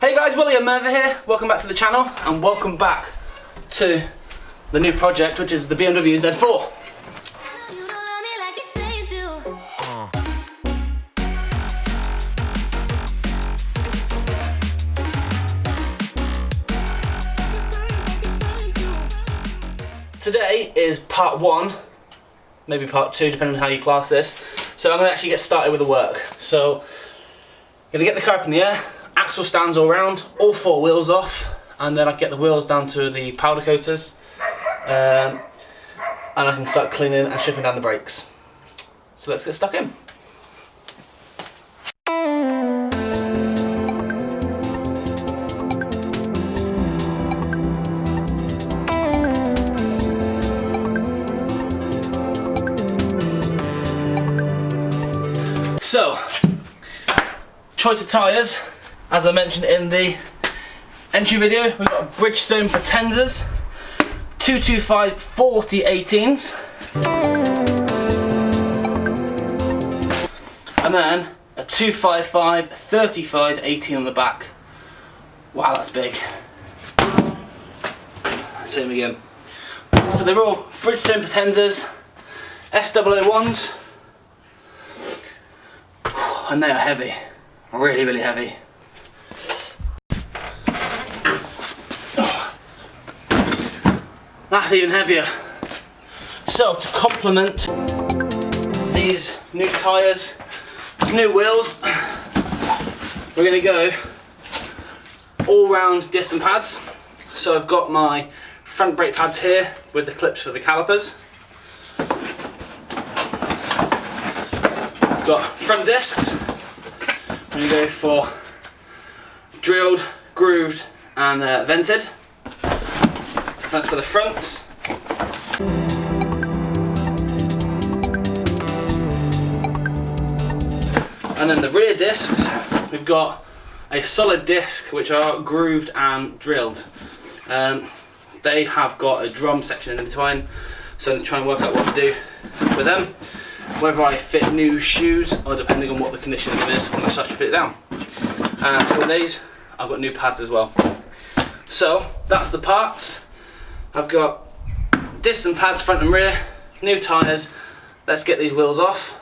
Hey guys, William Murfitt here. Welcome back to the channel and welcome back to the new project, which is the BMW Z4. Today is part one, maybe part two, depending on how you class this. So I'm going to actually get started with the work. So I'm going to get the car up in the air, axle stands all round, all four wheels off, and then I get the wheels down to the powder coaters, and I can start cleaning and stripping down the brakes. So let's get stuck in. So, choice of tyres, as I mentioned in the entry video, we've got Bridgestone Pretenders 225 40 18s, and then a 255 35 18 on the back. Wow, that's big. Same again. So they're all Bridgestone Pretenders S001s. And they are heavy, really, really heavy. Oh, that's even heavier. So to complement these new tyres, new wheels, we're going to go all round disc and pads. So I've got my front brake pads here with the clips for the calipers. Got front discs. I'm going to go for drilled, grooved and vented. That's for the fronts. And then the rear discs, we've got a solid disc which are grooved and drilled. They have got a drum section in between, so I'm trying to work out what to do with them. Whether I fit new shoes or depending on what the condition of them is when I start to put it down. And for these, I've got new pads as well. So that's the parts. I've got discs and pads front and rear, new tyres. Let's get these wheels off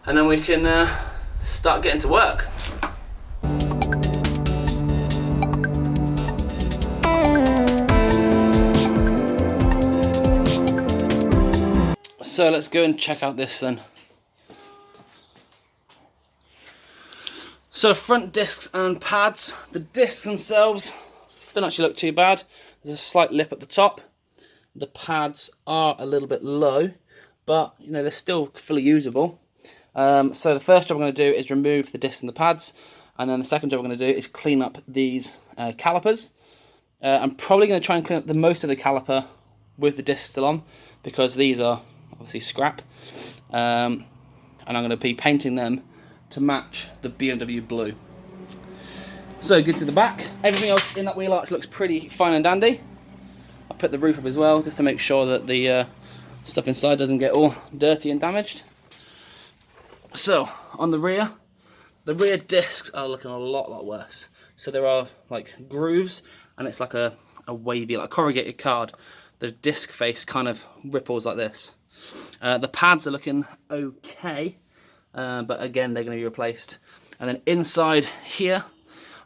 and then we can start getting to work. So let's go and check out this then. So front discs and pads. The discs themselves don't actually look too bad. There's a slight lip at the top. The pads are a little bit low, but you know they're still fully usable. So the first job I'm going to do is remove the discs and the pads, and then the second job I'm going to do is clean up these calipers. I'm probably going to try and clean up the most of the caliper with the discs still on, because these are obviously scrap, and I'm going to be painting them to match the BMW blue. So good to the back. Everything else in that wheel arch looks pretty fine and dandy. I put the roof up as well just to make sure that the stuff inside doesn't get all dirty and damaged. So on the rear discs are looking a lot worse. So there are like grooves, and it's like a wavy, like corrugated card. The disc face kind of ripples like this. The pads are looking okay, but again they're going to be replaced. And then inside here,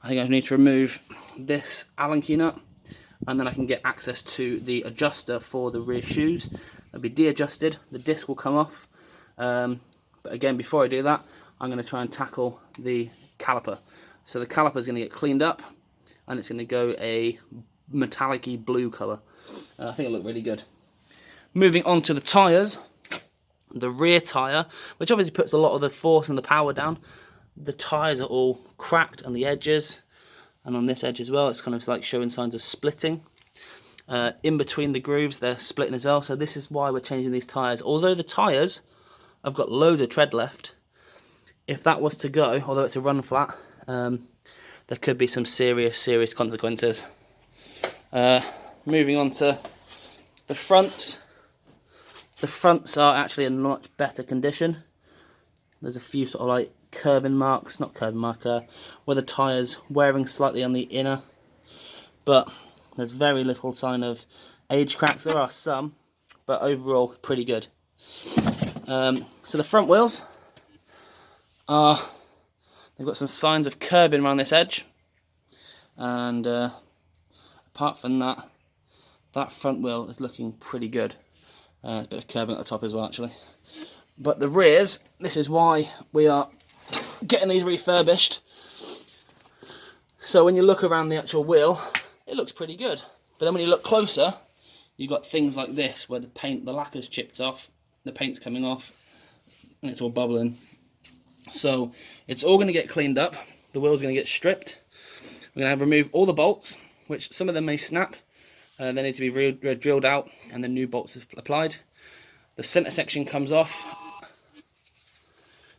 I think I need to remove this Allen key nut, and then I can get access to the adjuster for the rear shoes. They'll be de-adjusted, the disc will come off. But again, before I do that, I'm going to try and tackle the caliper. So the caliper is going to get cleaned up, and it's going to go a metallic-y blue colour. I think it'll look really good. Moving on to the tyres, the rear tyre, which obviously puts a lot of the force and the power down. The tyres are all cracked on the edges, and on this edge as well, it's kind of like showing signs of splitting. In between the grooves, they're splitting as well, so this is why we're changing these tyres. Although the tyres have got loads of tread left, if that was to go, although it's a run flat, there could be some serious consequences. Moving on to the fronts. The fronts are actually in much better condition. There's a few sort of like curbing marks, not curbing marker, where the tyres wearing slightly on the inner, but there's very little sign of age cracks. There are some, but overall pretty good. So the front wheels are, they've got some signs of curbing around this edge, and apart from that, that front wheel is looking pretty good. A bit of curbing at the top as well, actually. But the rears, this is why we are getting these refurbished. So when you look around the actual wheel, it looks pretty good. But then when you look closer, you've got things like this, where the paint, the lacquer's chipped off, the paint's coming off, and it's all bubbling. So it's all going to get cleaned up. The wheel's going to get stripped. We're going to remove all the bolts, which some of them may snap. They need to be drilled out, and then new bolts applied. The centre section comes off.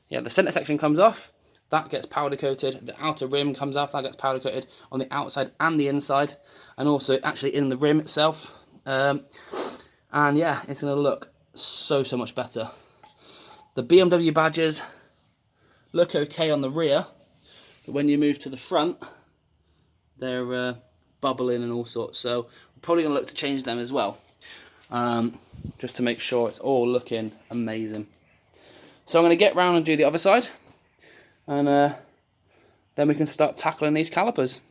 Yeah, the centre section comes off. That gets powder coated. The outer rim comes off. That gets powder coated on the outside and the inside, and also actually in the rim itself. And yeah, it's going to look so much better. The BMW badges look okay on the rear, but when you move to the front, they're bubbling and all sorts. So we're probably going to look to change them as well, just to make sure it's all looking amazing. So I'm going to get round and do the other side, and then we can start tackling these calipers.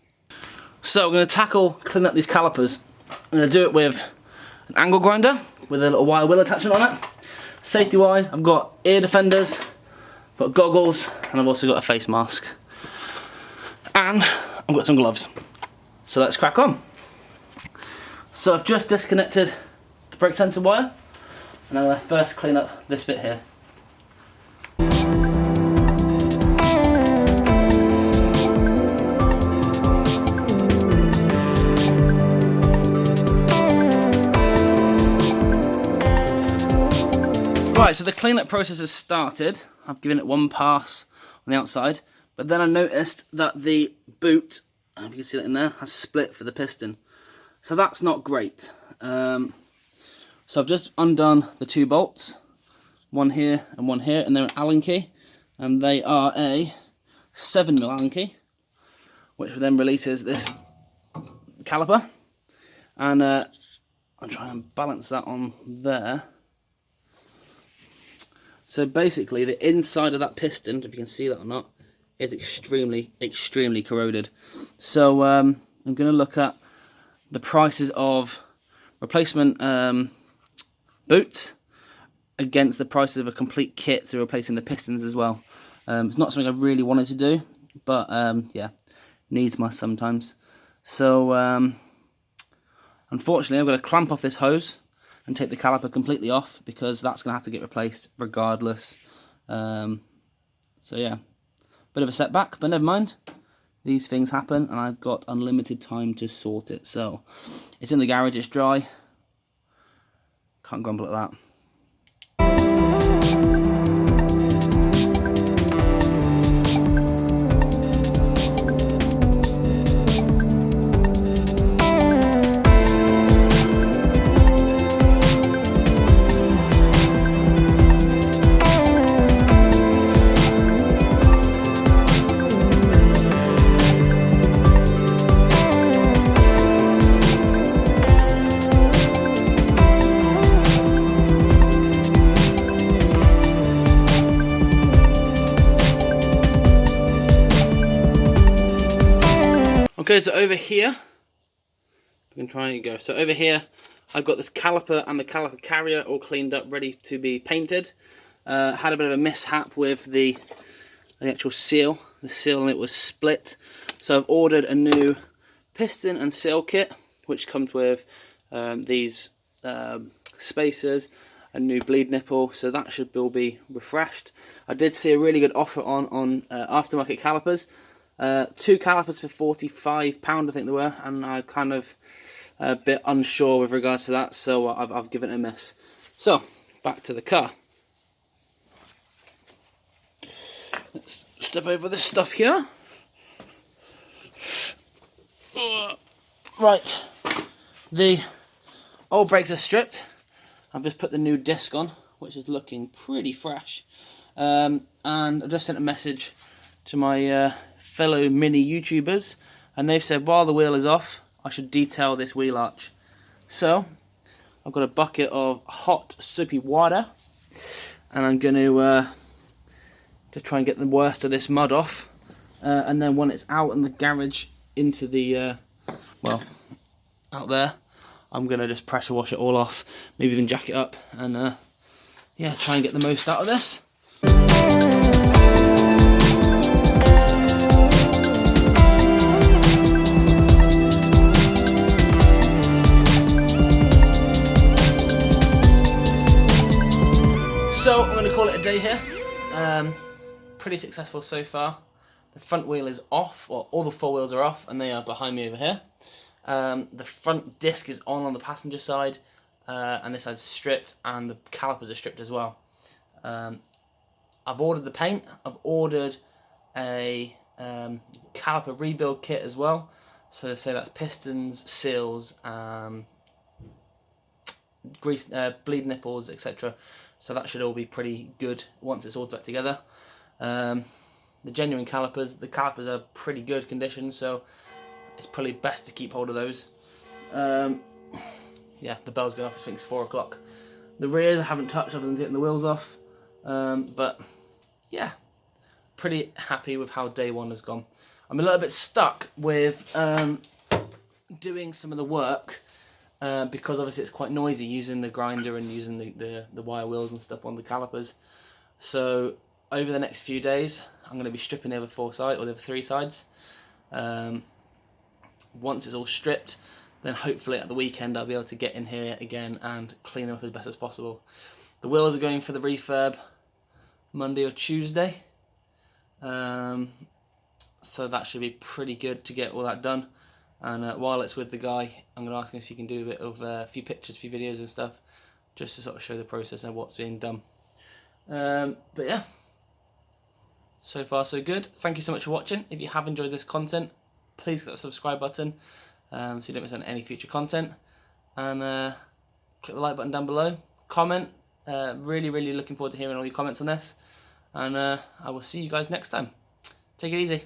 So we're going to clean up these calipers. I'm going to do it with an angle grinder with a little wire wheel attachment on it. Safety wise, I've got ear defenders, I've got goggles, and I've also got a face mask. And I've got some gloves. So let's crack on. So I've just disconnected the brake sensor wire, and I'm going to first clean up this bit here. Right, so the cleanup process has started. I've given it one pass on the outside, but then I noticed that the boot, you can see that in there, has split for the piston. So that's not great. So I've just undone the two bolts, one here, and they're an Allen key, and they are a 7mm Allen key, which then releases this caliper, and I'll try and balance that on there. So basically the inside of that piston, if you can see that or not, is extremely corroded. So I'm going to look at the prices of replacement boots against the prices of a complete kit to replacing the pistons as well. It's not something I really wanted to do, but yeah, needs must sometimes. So unfortunately I've got to clamp off this hose and take the caliper completely off, because that's going to have to get replaced regardless. So yeah, bit of a setback, but never mind. These things happen, and I've got unlimited time to sort it. So it's in the garage, it's dry. Can't grumble at that. Okay, so over here, we can try and go. So over here, I've got this caliper and the caliper carrier all cleaned up, ready to be painted. Had a bit of a mishap with the actual seal. The seal on it was split. So I've ordered a new piston and seal kit, which comes with these spacers, a new bleed nipple, so that should all be refreshed. I did see a really good offer on aftermarket calipers. 2 calipers for £45, I think they were, and I'm kind of a bit unsure with regards to that, so I've given it a miss. So, back to the car. Let's step over this stuff here. Right, the old brakes are stripped. I've just put the new disc on, which is looking pretty fresh. And I just sent a message to my fellow mini YouTubers, and they've said while the wheel is off, I should detail this wheel arch. So I've got a bucket of hot soapy water, and I'm going to try and get the worst of this mud off. And then when it's out in the garage into the, well, out there, I'm going to just pressure wash it all off, maybe even jack it up, and yeah, try and get the most out of this. So I'm going to call it a day here. Pretty successful so far. The front wheel is off, or all the four wheels are off, and they are behind me over here. The front disc is on the passenger side, and this side's stripped, and the calipers are stripped as well. I've ordered the paint. I've ordered a caliper rebuild kit as well. So say that's pistons, seals, grease, bleed nipples, etc. So that should all be pretty good once it's all back together. The genuine calipers, the calipers are pretty good condition, so it's probably best to keep hold of those. Yeah, the bell's going off. I think it's 4 o'clock. The rears I haven't touched other than getting the wheels off. But yeah, pretty happy with how day one has gone. I'm a little bit stuck with doing some of the work because obviously it's quite noisy using the grinder and using the wire wheels and stuff on the calipers. So over the next few days, I'm going to be stripping the other 4 sides, or the other 3 sides. Once it's all stripped, then hopefully at the weekend I'll be able to get in here again and clean them up as best as possible. The wheels are going for the refurb Monday or Tuesday, so that should be pretty good to get all that done. And while it's with the guy, I'm going to ask him if he can do a bit of a few pictures, a few videos and stuff, just to sort of show the process and what's being done. But yeah, so far so good. Thank you so much for watching. If you have enjoyed this content, please click the subscribe button so you don't miss on any future content, and click the like button down below. Comment. Really looking forward to hearing all your comments on this, and I will see you guys next time. Take it easy.